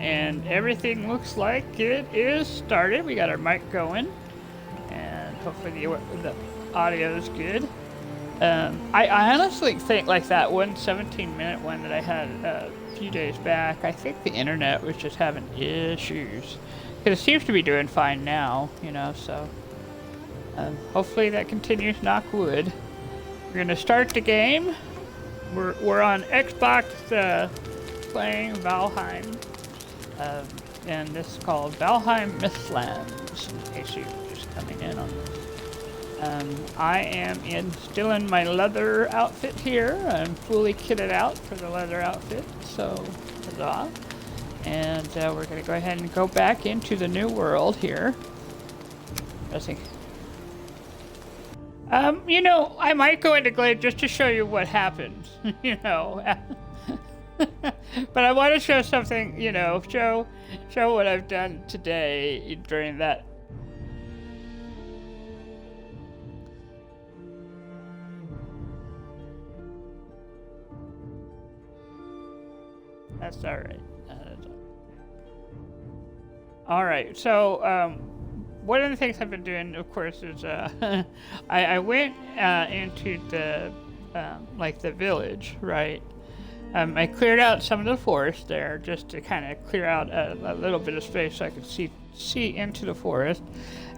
and everything looks like it is started. We got our mic going, and hopefully the audio is good. I honestly think like that 17-minute one that I had a few days back, I think the internet was just having issues. Because it seems to be doing fine now, you know, so hopefully that continues, knock wood. We're going to start the game. We're on Xbox playing Valheim, and this is called Valheim Mistlands, in case you're just coming in on this. I am still in my leather outfit here. I'm fully kitted out for the leather outfit, so huzzah. And we're going to go ahead and go back into the new world here. I think. You know, I might go into Glade just to show you what happens, you know. But I want to show something, you know, show what I've done today during that. That's all right. All right. So, one of the things I've been doing, of course, is I went into the like the village, right? I cleared out some of the forest there just to kind of clear out a little bit of space so I could see into the forest,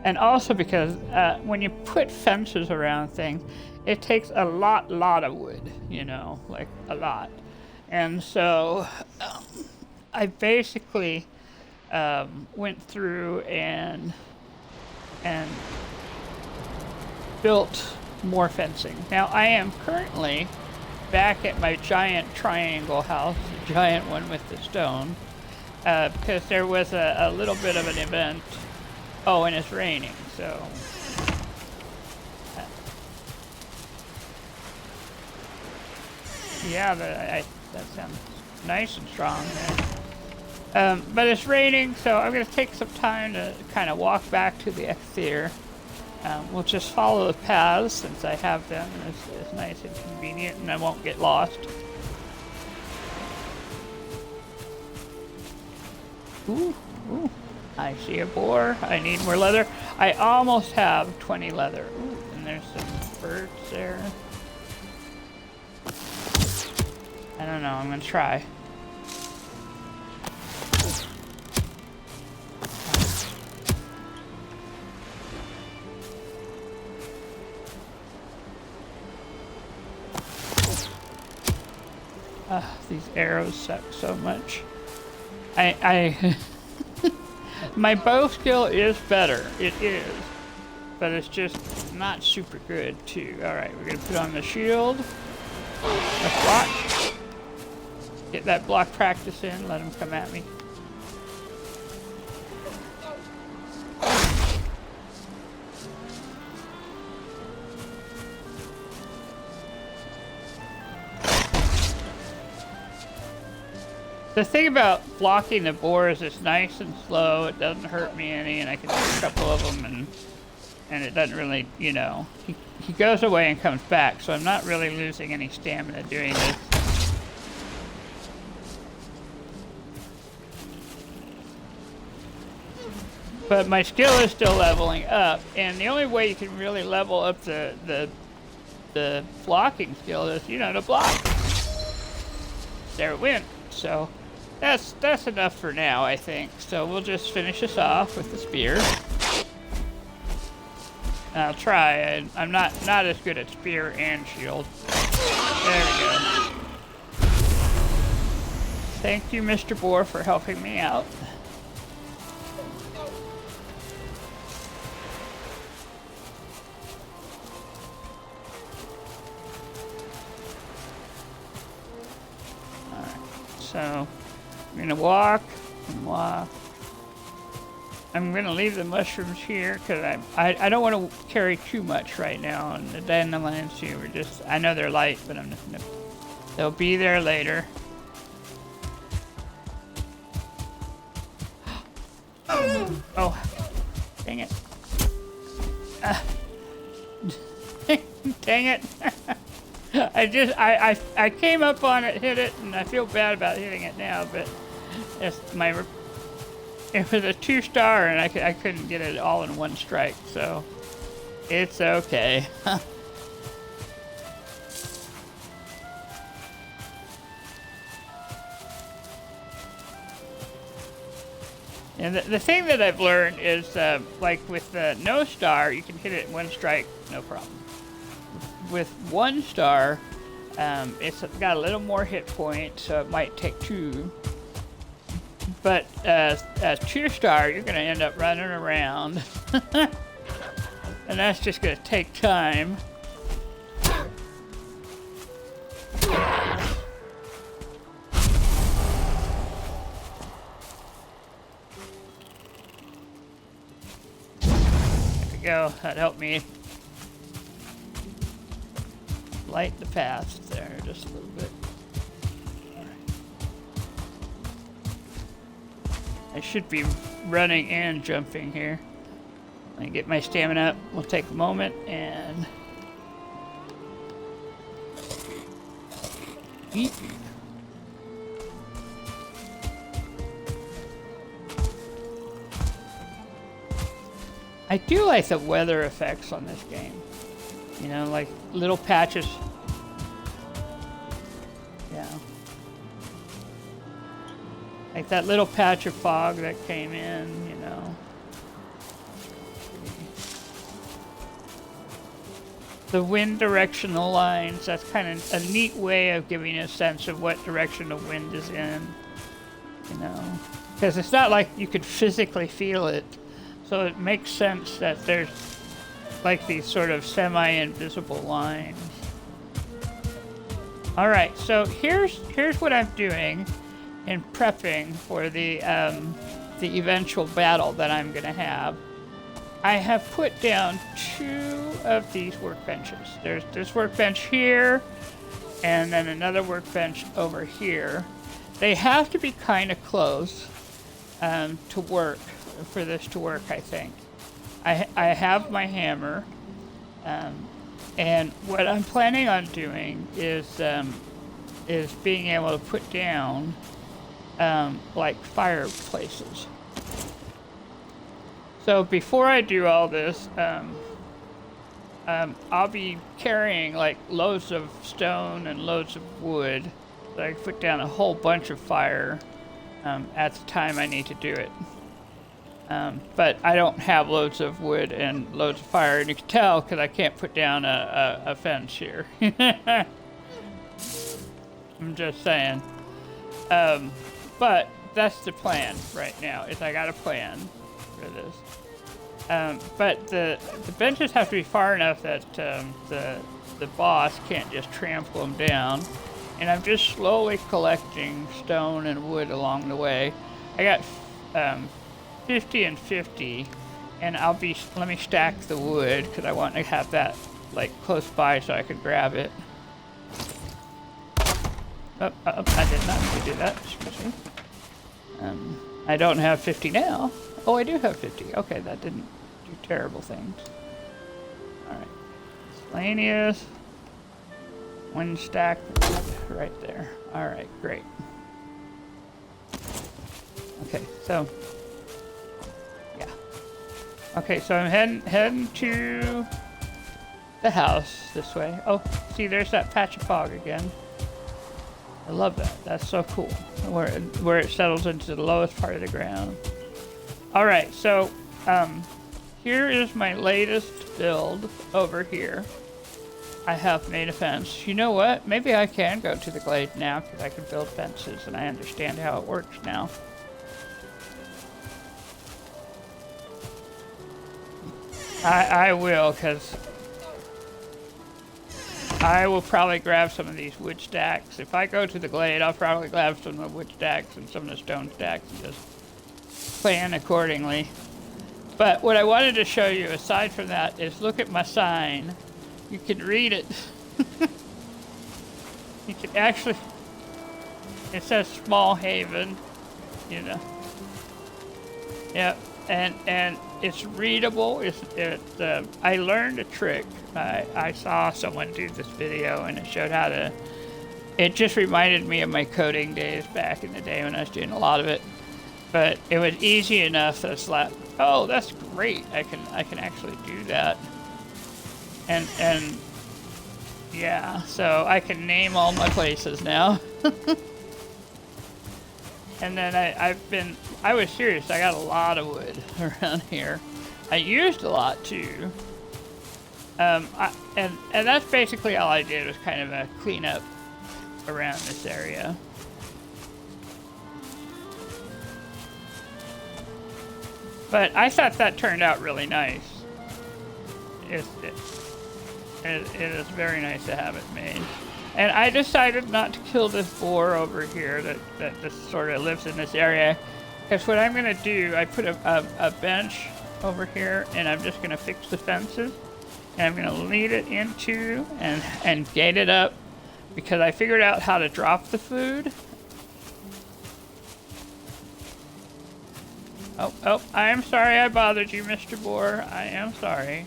and also because when you put fences around things, it takes a lot of wood, you know, like a lot. And so I basically went through and built more fencing. Now I am currently back at my giant triangle house, the giant one with the stone, because there was a little bit of an event. Oh, and it's raining, so. Yeah, that sounds nice and strong. But it's raining, so I'm going to take some time to kind of walk back to the exterior. We'll just follow the paths since I have them, and it's nice and convenient, and I won't get lost. Ooh, I see a boar. I need more leather. I almost have 20 leather. Ooh, and there's some birds there. I don't know, I'm gonna try. These arrows suck so much. My bow skill is better. It is. But it's just not super good, too. Alright, we're gonna put on the shield. Let's block. Get that block practice in, let him come at me. The thing about blocking the boar is it's nice and slow, it doesn't hurt me any, and I can do a couple of them, and it doesn't really, you know, he goes away and comes back, so I'm not really losing any stamina doing this. But my skill is still leveling up, and the only way you can really level up the blocking skill is, you know, to block. There it went. So that's enough for now, I think. So we'll just finish this off with the spear. I'll try. I'm not as good at spear and shield. There we go. Thank you, Mr. Boar, for helping me out. So, I'm gonna walk and walk. I'm gonna leave the mushrooms here because I don't want to carry too much right now. And the dandelions here are just, I know they're light, but I'm just gonna, they'll be there later. Oh, dang it. Dang it. I came up on it, hit it, and I feel bad about hitting it now, but it's it was a 2-star, and I couldn't get it all in one strike, so it's okay. And the thing that I've learned is, like with the no star, you can hit it in one strike, no problem. With 1 star, it's got a little more hit points, so it might take 2. But as 2-star, you're going to end up running around. And that's just going to take time. Go. That helped me light the path there just a little bit. All right. I should be running and jumping here. Let me get my stamina up. We'll take a moment and eat. I do like the weather effects on this game. You know, like little patches. Yeah. Like that little patch of fog that came in, you know. The wind directional lines, that's kind of a neat way of giving a sense of what direction the wind is in. You know. Because it's not like you could physically feel it. So it makes sense that there's like these sort of semi-invisible lines. All right, so here's what I'm doing in prepping for the eventual battle that I'm gonna have. I have put down 2 of these workbenches. There's this workbench here, and then another workbench over here. They have to be kind of close to work. For this to work, I think. I have my hammer, and what I'm planning on doing is being able to put down like fireplaces. So before I do all this, I'll be carrying like loads of stone and loads of wood, so I can put down a whole bunch of fire at the time I need to do it. But I don't have loads of wood and loads of fire, and you can tell because I can't put down a fence here. I'm just saying. But that's the plan right now, is I got a plan for this. But the benches have to be far enough that the boss can't just trample them down. And I'm just slowly collecting stone and wood along the way. I got 50 and 50, and let me stack the wood because I want to have that like close by so I could grab it. I did not need to do that. Excuse me. I don't have 50 now. Oh, I do have 50. Okay, that didn't do terrible things. All right, miscellaneous. 1 stack right there. All right, great. Okay, so. Okay, so I'm heading to the house this way. Oh, see, there's that patch of fog again. I love that. That's so cool. Where it settles into the lowest part of the ground. All right, so here is my latest build over here. I have made a fence. You know what? Maybe I can go to the glade now because I can build fences and I understand how it works now. I will, because I will probably grab some of these wood stacks. If I go to the glade, I'll probably grab some of the wood stacks and some of the stone stacks and just plan accordingly. But what I wanted to show you, aside from that, is look at my sign. You can read it. You can actually, it says Small Haven, you know. Yep, and it's readable. I learned a trick. I saw someone do this video and it showed how to, it just reminded me of my coding days back in the day when I was doing a lot of it. But it was easy enough that it's like, oh, that's great. I can actually do that. And yeah, so I can name all my places now. And then I was serious. I got a lot of wood around here. I used a lot too. And that's basically all I did was kind of a cleanup around this area. But I thought that turned out really nice. It is very nice to have it made. And I decided not to kill this boar over here that just sort of lives in this area. Because what I'm going to do, I put a bench over here, and I'm just going to fix the fences. And I'm going to lead it into and gate it up. Because I figured out how to drop the food. Oh, I am sorry I bothered you, Mr. Boar. I am sorry.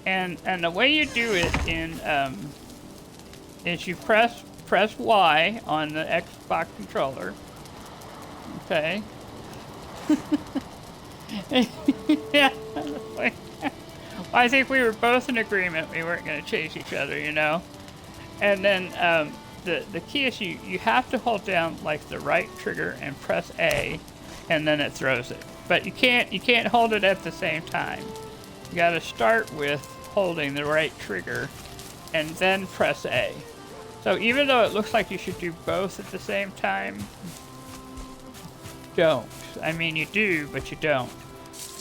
And the way you do it is you press Y on the Xbox controller. Okay. Yeah. I think we were both in agreement we weren't going to chase each other, you know. And then the key is you have to hold down like the right trigger and press A, and then it throws it. But you can't hold it at the same time. You got to start with holding the right trigger and then press A. So even though it looks like you should do both at the same time, don't. I mean, you do, but you don't.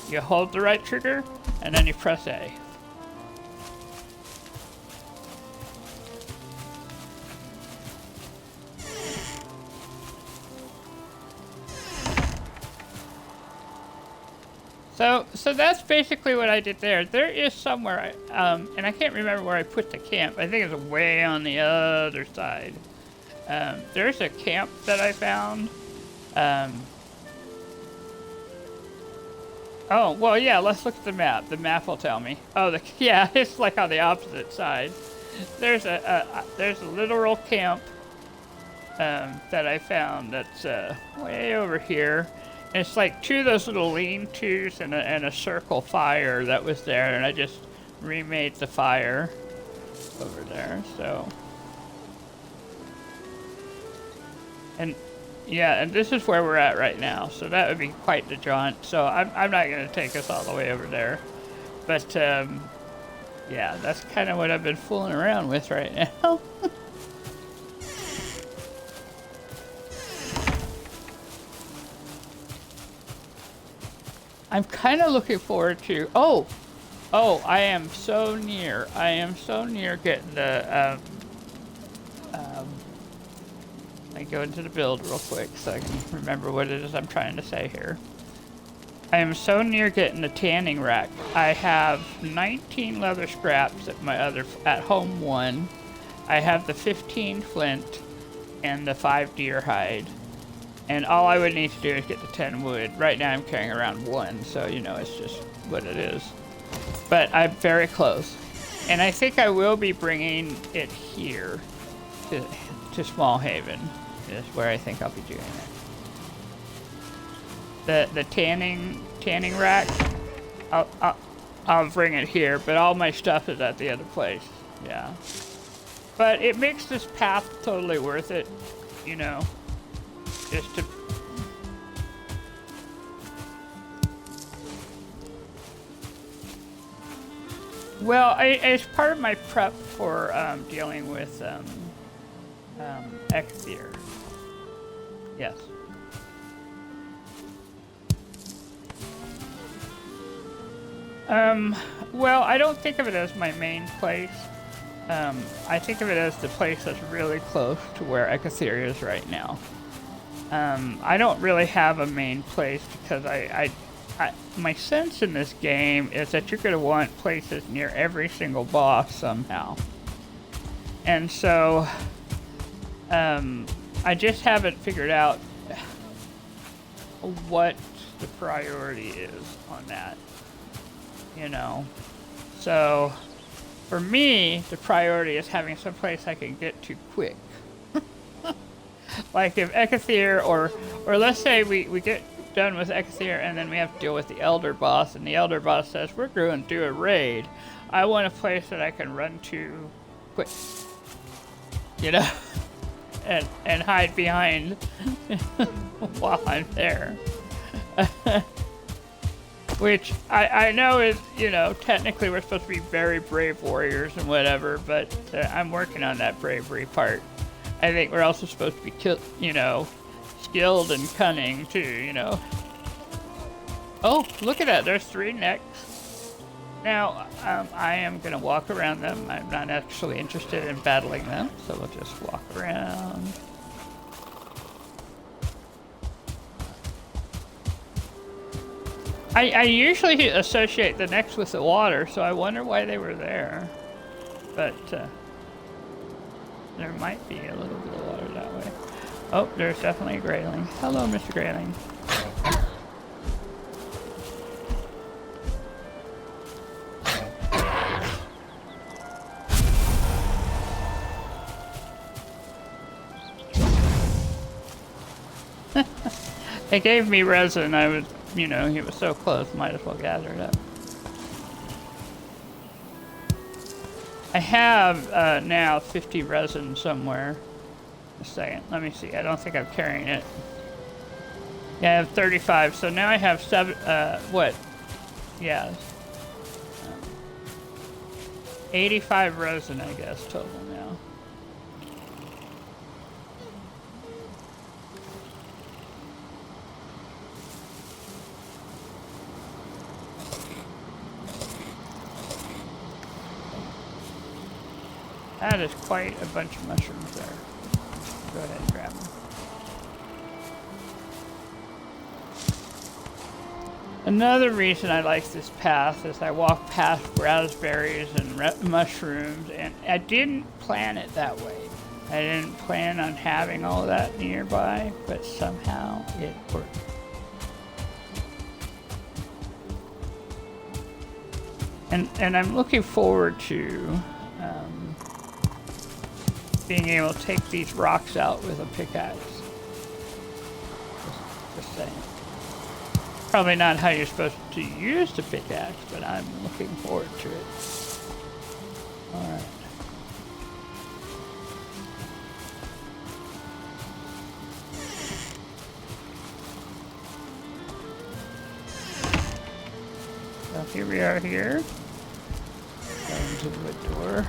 You hold the right trigger and then you press A. So that's basically what I did there. There is somewhere, and I can't remember where I put the camp. I think it's way on the other side. There's a camp that I found. Oh, well, yeah, let's look at the map. The map will tell me. Oh, yeah, it's like on the opposite side. There's a literal camp that I found that's way over here. It's like two of those little lean-tos and a circle fire that was there, and I just remade the fire over there, so. And yeah, and this is where we're at right now, so that would be quite the jaunt. So I'm not going to take us all the way over there. But yeah, that's kind of what I've been fooling around with right now. I'm kind of looking forward to, oh, I am so near. I am so near getting the, I go into the build real quick so I can remember what it is I'm trying to say here. I am so near getting the tanning rack. I have 19 leather scraps at my at home one. I have the 15 flint and the 5 deer hide. And all I would need to do is get the 10 wood. Right now I'm carrying around 1, so you know, it's just what it is. But I'm very close. And I think I will be bringing it here to Small Haven, is where I think I'll be doing it. The tanning rack, I'll bring it here, but all my stuff is at the other place. Yeah. But it makes this path totally worth it, you know. Just to well, it's part of my prep for dealing with Exeter. Yes. Well, I don't think of it as my main place. I think of it as the place that's really close to where Exeter is right now. I don't really have a main place because my sense in this game is that you're going to want places near every single boss somehow. And so, I just haven't figured out what the priority is on that, you know. So, for me, the priority is having some place I can get to quick. Like if Ekathir or let's say we get done with Ekathir and then we have to deal with the Elder Boss, and the Elder Boss says, we're going to do a raid. I want a place that I can run to quick. You know? and hide behind while I'm there. Which I know is, you know, technically we're supposed to be very brave warriors and whatever, but I'm working on that bravery part. I think we're also supposed to be, skilled and cunning too, you know. Oh, look at that, there's 3 necks. Now, I am going to walk around them. I'm not actually interested in battling them, so we'll just walk around. I usually associate the necks with the water, so I wonder why they were there. But there might be a little bit of water that way. Oh, there's definitely a grayling. Hello, Mr. Grayling. It gave me resin. I was, he was so close. Might as well gather it up. I have now 50 resin somewhere. Just a second. Let me see. I don't think I'm carrying it. Yeah, I have 35. So now I have 7. What? Yeah. 85 resin, I guess, total now. That is quite a bunch of mushrooms there. Go ahead and grab them. Another reason I like this path is I walk past raspberries and mushrooms, and I didn't plan it that way. I didn't plan on having all that nearby, but somehow it worked. And I'm looking forward to being able to take these rocks out with a pickaxe. Just saying. Probably not how you're supposed to use the pickaxe, but I'm looking forward to it. Alright. So here we are here. Going to the wood door.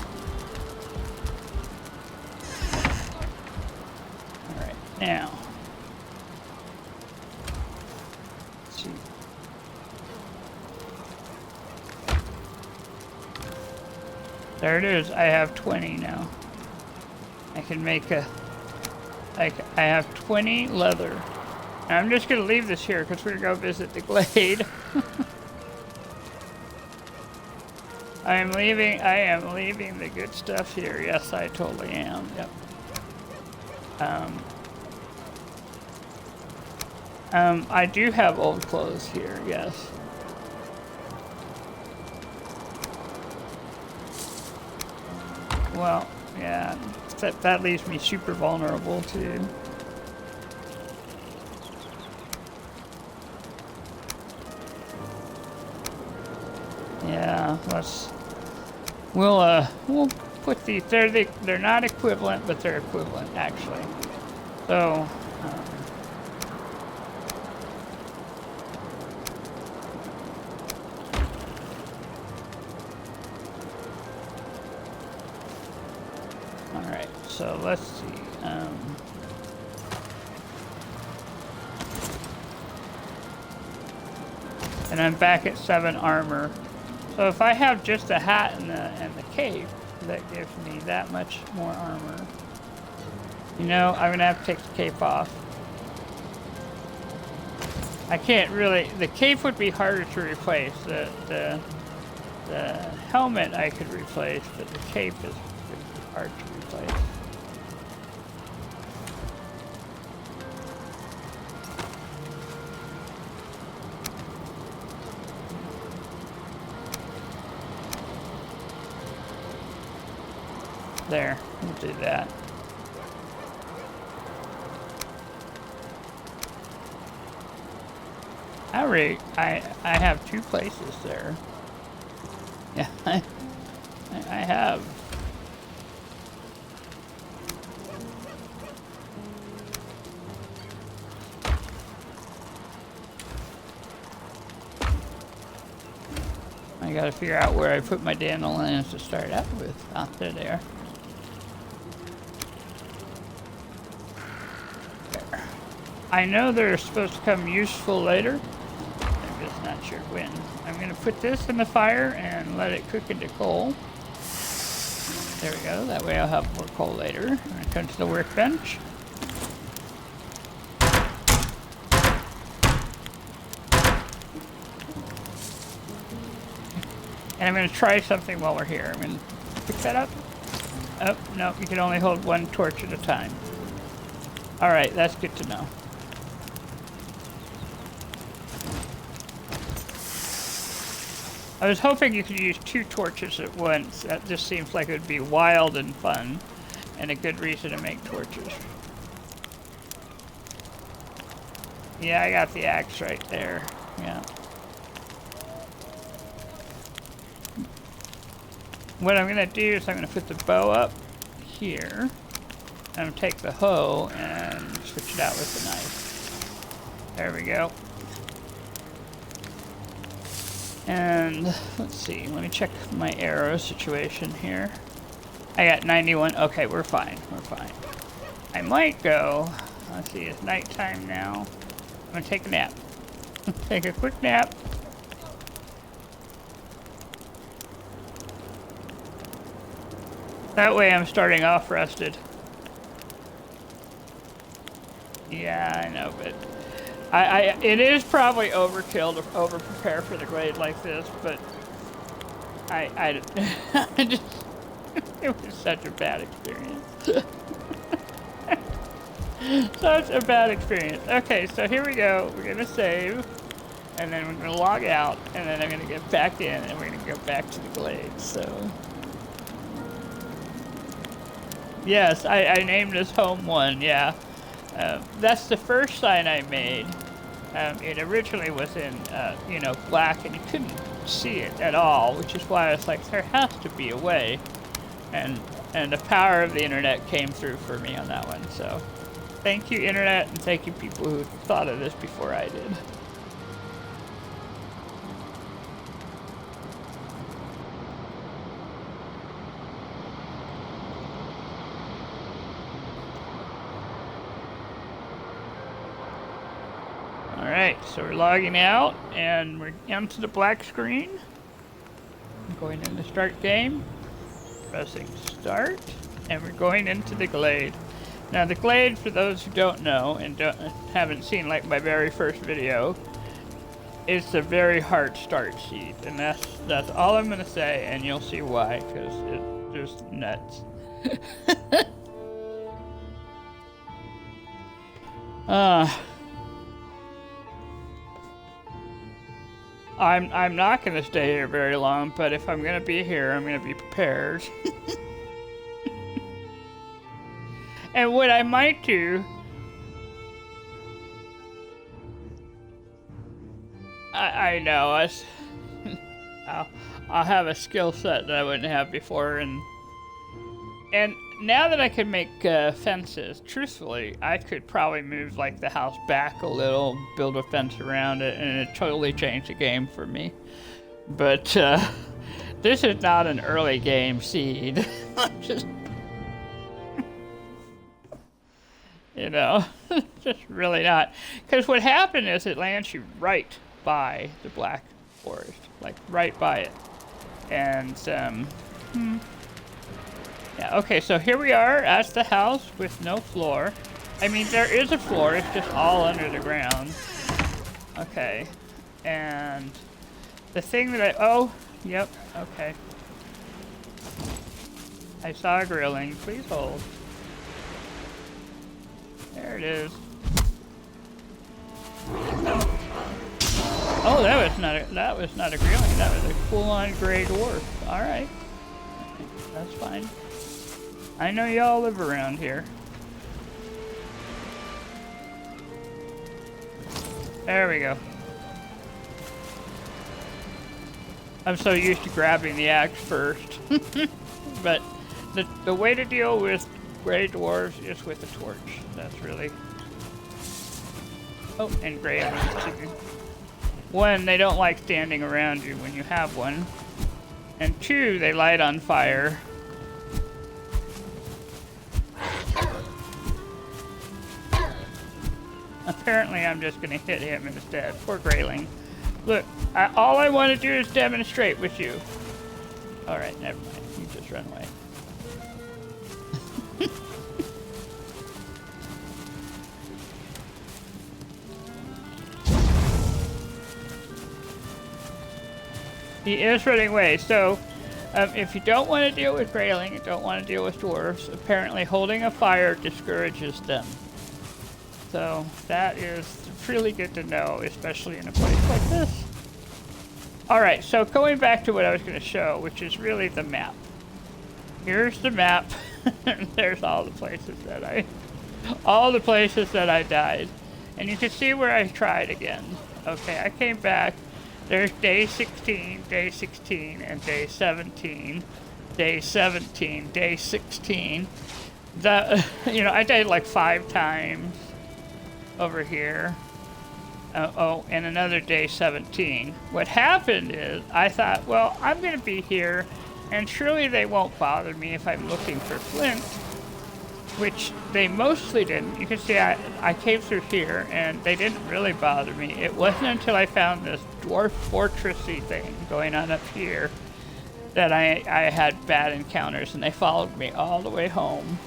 Alright, now. Let's see. There it is. I have 20 now. I can make I have 20 leather. And I'm just going to leave this here because we're going to go visit the glade. I am leaving the good stuff here. Yes, I totally am. Yep. I do have old clothes here, yes. Well, yeah, that leaves me super vulnerable too. Yeah, we'll put these. They're not equivalent, but they're equivalent actually. So. All right. So let's see. And I'm back at 7 armor. So if I have just a hat and the cape, that gives me that much more armor. You know, I'm gonna have to take the cape off. I can't really. The cape would be harder to replace. The helmet I could replace, but the cape is pretty hard to replace. There, we'll do that. I have 2 places there. Yeah, I have. I gotta figure out where I put my dandelions to start out with. Ah, there they are. There. I know they're supposed to come useful later. I'm just not sure when. I'm gonna put this in the fire and let it cook into coal. There we go. That way I'll have more coal later. I'm gonna come to the workbench. And I'm going to try something while we're here. I'm going to pick that up. Oh, no, you can only hold 1 torch at a time. Alright, that's good to know. I was hoping you could use 2 torches at once. That just seems like it would be wild and fun, and a good reason to make torches. Yeah, I got the axe right there. Yeah. What I'm going to do is I'm going to put the bow up here. I'm going to take the hoe and switch it out with the knife. There we go. And let's see, let me check my arrow situation here. I got 91. Okay, we're fine. We're fine. I might go. Let's see, it's nighttime now. I'm going to take a nap. Take a quick nap. That way I'm starting off rested. Yeah, I know, but it is probably overkill to over-prepare for the glade like this, but I just, it was such a bad experience. Such a bad experience. Okay, so here we go. We're gonna save, and then we're gonna log out, and then I'm gonna get back in, and we're gonna go back to the glade, so. Yes, I named this Home 1, yeah. That's the first sign I made. It originally was in, you know, black, and you couldn't see it at all, which is why I was like, there has to be a way. And the power of the internet came through for me on that one, so. Thank you, internet, and thank you people who thought of this before I did. Alright, so we're logging out, and we're into the black screen. I'm going into start game, pressing start, and we're going into the glade. Now the glade, for those who don't know, and haven't seen like my very first video, it's a very hard start sheet, and that's all I'm gonna say, and you'll see why, because it's just nuts. I'm not gonna stay here very long, but if I'm gonna be here, I'm gonna be prepared. And what I might do, I know, I'll have a skill set that I wouldn't have before, and now that I can make fences, truthfully, I could probably move like the house back a little, build a fence around it, and it totally changed the game for me. But this is not an early game seed. Just, you know, just really not. Because what happened is it lands you right by the Black Forest, like right by it. And yeah, okay, so here we are at the house with no floor. I mean, there is a floor, it's just all under the ground. Okay, and the thing that oh, yep, okay. I saw a grilling, please hold. There it is. Oh, that was not a grilling, that was a full-on gray dwarf. Alright. That's fine. I know y'all live around here. There we go. I'm so used to grabbing the axe first. But the way to deal with gray dwarves is with a torch. That's really... Oh, and gray emeralds too. One, they don't like standing around you when you have one. And two, they light on fire. Apparently I'm just gonna hit him instead. Poor Grayling. Look, all I want to do is demonstrate with you. Alright, never mind. You just run away. He is running away, so if you don't want to deal with Grayling, you don't want to deal with dwarves, apparently holding a fire discourages them. So that is really good to know, especially in a place like this. Alright, so going back to what I was going to show, which is really the map. Here's the map. There's all the places that I died. And you can see where I tried again. Okay, I came back. There's day 16, day 16, and day 17, day 17, day 16. I died like 5 times over here. And another day 17. What happened is I thought, well, I'm going to be here, and surely they won't bother me if I'm looking for flint, which they mostly didn't. You can see I came through here, and they didn't really bother me. It wasn't until I found this dwarf fortressy thing going on up here that I had bad encounters, and they followed me all the way home.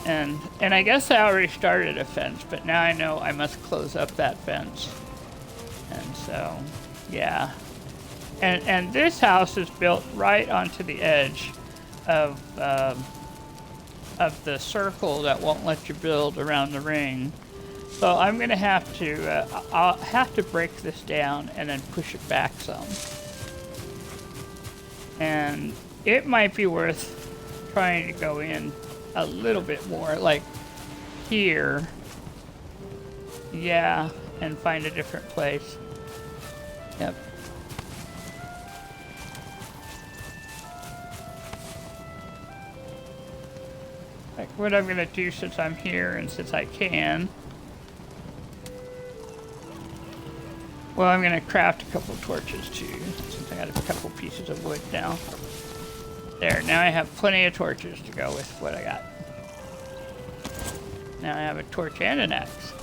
And I guess I already started a fence, but now I know I must close up that fence. And so, yeah. And this house is built right onto the edge of the circle that won't let you build around the ring. So I'm gonna have to, I'll have to break this down and then push it back some. And it might be worth trying to go in a little bit more, like here. Yeah, and find a different place. Yep. Like what I'm gonna do since I'm here and since I can. Well, I'm gonna craft a couple torches too, since I got a couple pieces of wood now. There, now I have plenty of torches to go with what I got. Now I have a torch and an axe.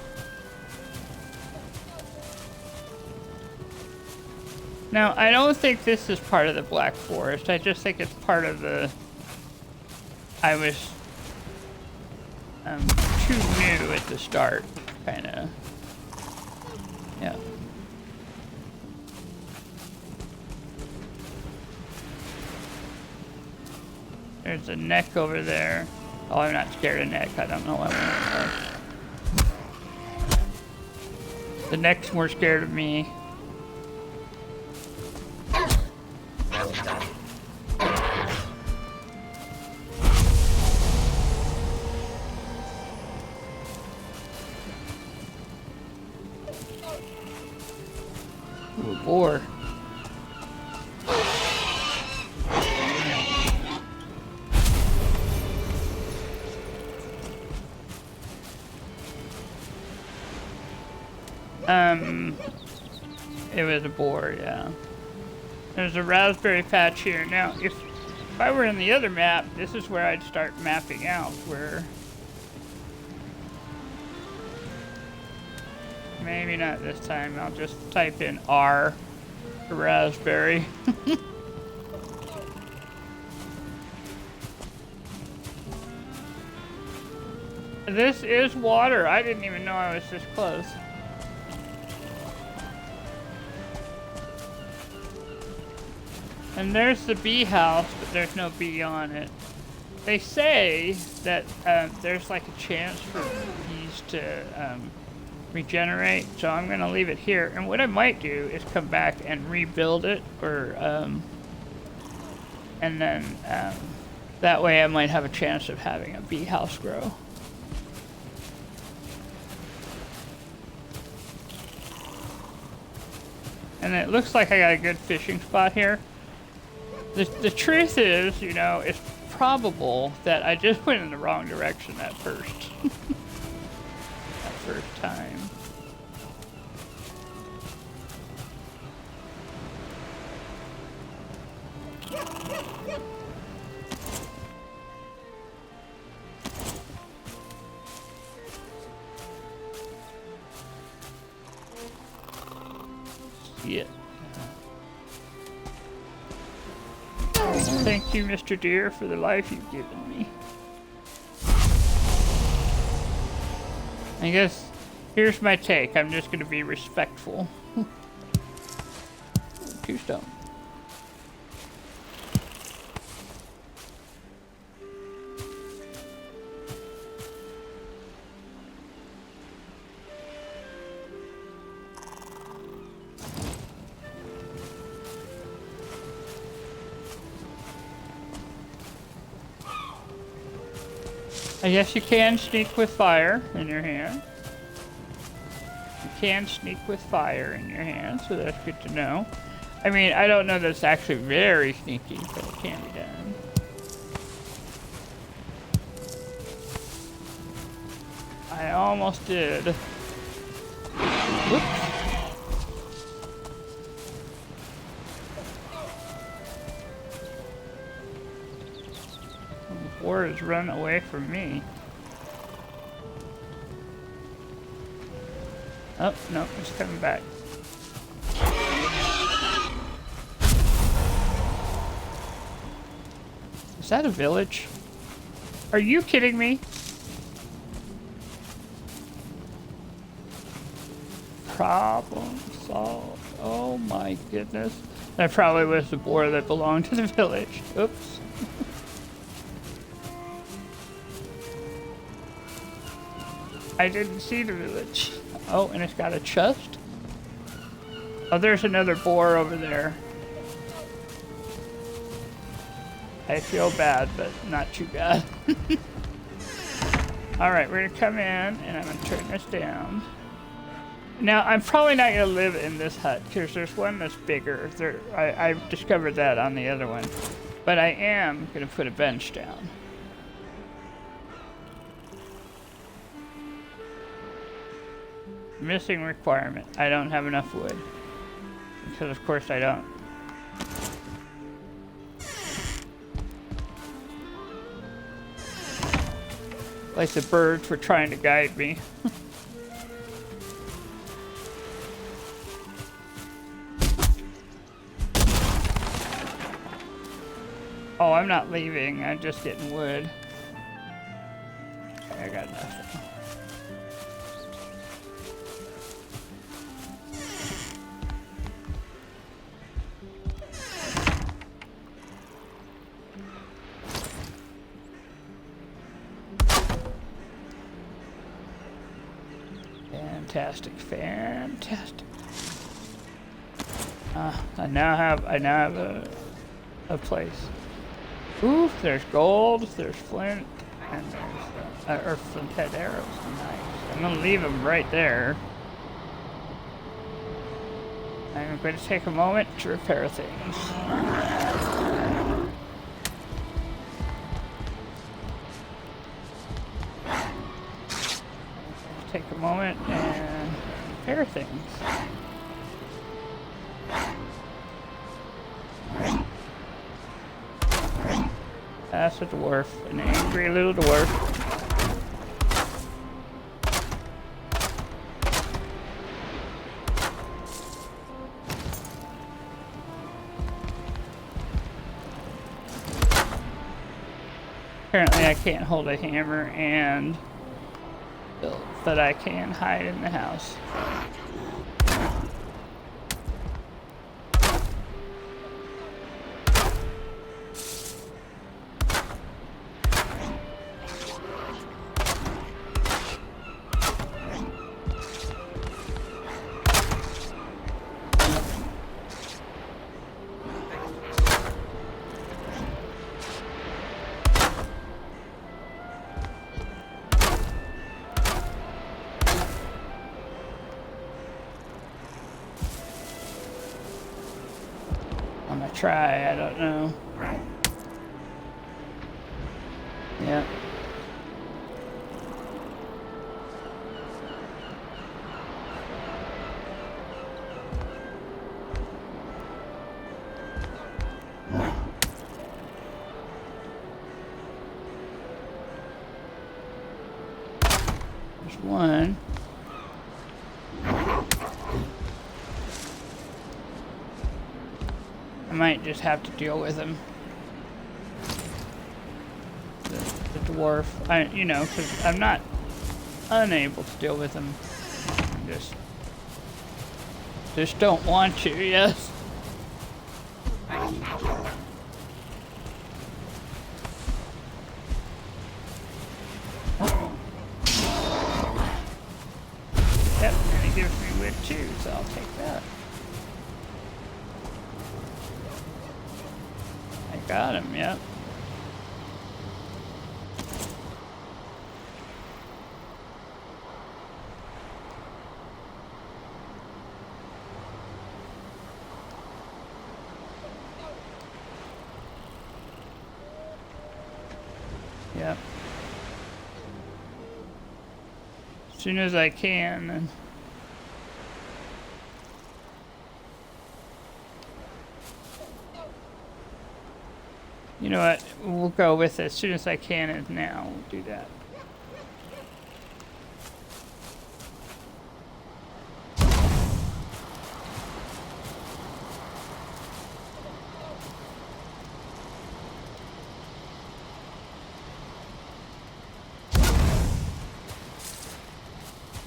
Now, I don't think this is part of the Black Forest. I just think it's part of the... I was too new at the start, kinda. Yeah. There's a neck over there. Oh, I'm not scared of neck. I don't know why I went. The neck's more scared of me. Ooh, a boar. It was a boar, yeah. There's a raspberry patch here. Now, if I were in the other map, this is where I'd start mapping out where... Maybe not this time. I'll just type in R for raspberry. This is water. I didn't even know I was this close. And there's the bee house, but there's no bee on it. They say that there's like a chance for bees to regenerate, so I'm gonna leave it here. And what I might do is come back and rebuild it, or and then that way I might have a chance of having a bee house grow. And it looks like I got a good fishing spot here. The truth is, you know, it's probable that I just went in the wrong direction at first. That first time. Yeah. Thank you, Mr. Deer, for the life you've given me. I guess here's my take. I'm just going to be respectful. 2 stone. I guess you can sneak with fire in your hand. You can sneak with fire in your hand, so that's good to know. I mean, I don't know that it's actually very sneaky, but it can be done. I almost did. Whoops. War has run away from me. Oh, no, it's coming back. Is that a village? Are you kidding me? Problem solved. Oh my goodness. That probably was the boar that belonged to the village. Oops. I didn't see the village. Oh, and it's got a chest. Oh, there's another boar over there. I feel bad, but not too bad. Alright, we're gonna come in, and I'm gonna turn this down. Now, I'm probably not gonna live in this hut, because there's one that's bigger. I've discovered that on the other one. But I am gonna put a bench down. Missing requirement. I don't have enough wood. Because of course I don't. Like the birds were trying to guide me. Oh, I'm not leaving. I'm just getting wood. Okay, I got nothing. Fantastic, fantastic. I now have a place. Ooh, there's gold, there's flint, and there's flint head arrows. Nice. I'm gonna leave them right there. I'm going to take a moment to repair things. Take a moment and repair things. That's a dwarf, an angry little dwarf. Apparently I can't hold a hammer and build, but I can hide in the house. try. I don't know. Yeah. There's one. I might just have to deal with him. The dwarf. You know, because I'm not unable to deal with him. Just don't want to, yes. Yep, and he gives me wood too, so I'll take that. I got him, yep. Yep. As soon as I can, then. You know what? We'll go with it as soon as I can, and now we'll do that.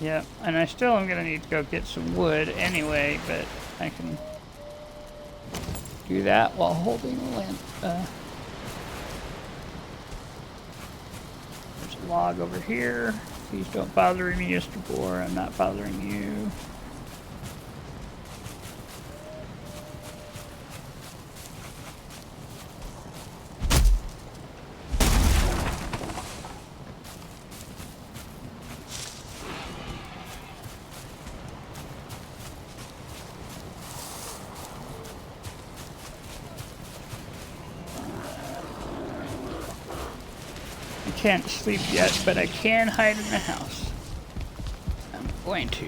Yep, and I still am gonna need to go get some wood anyway, but I can do that while holding the lamp. There's a log over here. Please don't bother me, Mr. Boar. I'm not bothering you. Can't sleep yet, but I can hide in the house. I'm going to.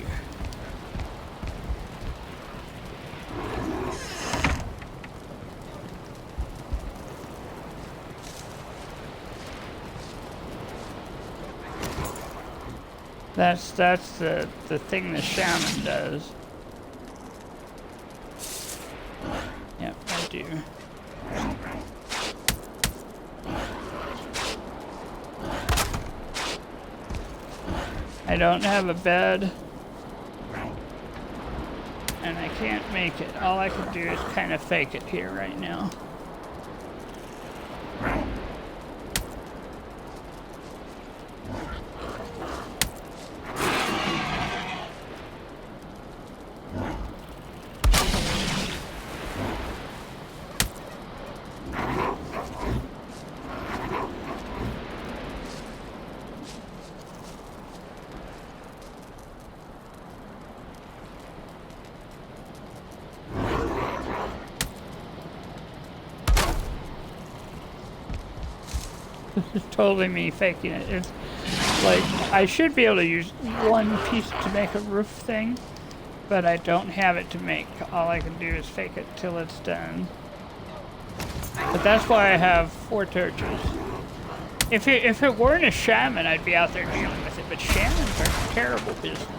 That's the thing the shaman does. Yep, I do. I don't have a bed, and I can't make it. All I can do is kind of fake it here right now. This is totally me faking it. It's like, I should be able to use one piece to make a roof thing, but I don't have it to make. All I can do is fake it till it's done. But that's why I have 4 torches. If it weren't a shaman, I'd be out there dealing with it, but shamans are terrible business.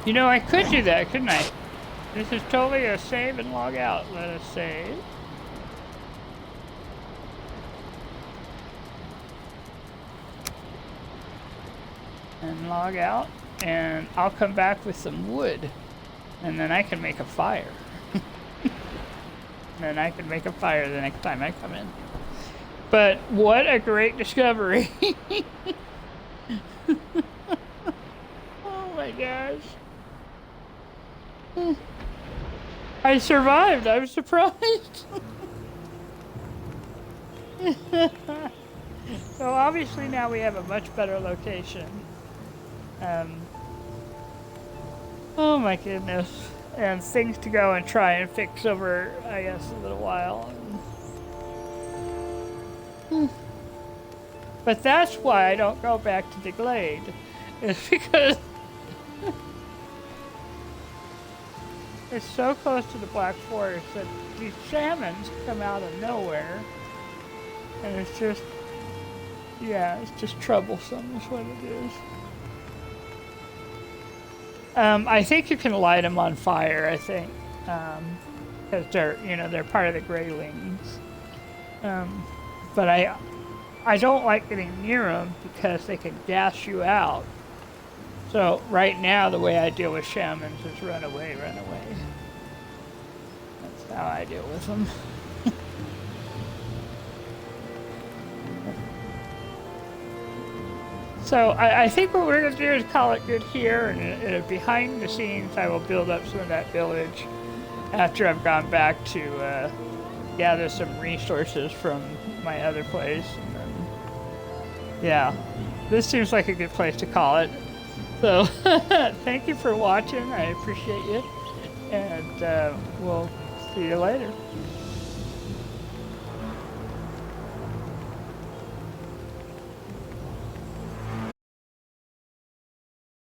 You know, I could do that, couldn't I? This is totally a save and log out. Let us save. and log out, and I'll come back with some wood, and then I can make a fire. And then I can make a fire the next time I come in. But what a great discovery. Oh my gosh. I survived. I was surprised. So obviously now we have a much better location. Oh my goodness. And things to go and try and fix over, I guess, a little while. But that's why I don't go back to the glade. It's because it's so close to the Black Forest that these salmons come out of nowhere. And it's just, yeah, it's just troublesome is what it is. I think you can light them on fire, I think. Because they're part of the graylings. But I don't like getting near them because they can gas you out. So right now the way I deal with shamans is run away, run away. That's how I deal with them. So I think what we're going to do is call it good here, and behind the scenes I will build up some of that village after I've gone back to gather some resources from my other place. And then, yeah, this seems like a good place to call it. So thank you for watching. I appreciate you, and we'll see you later.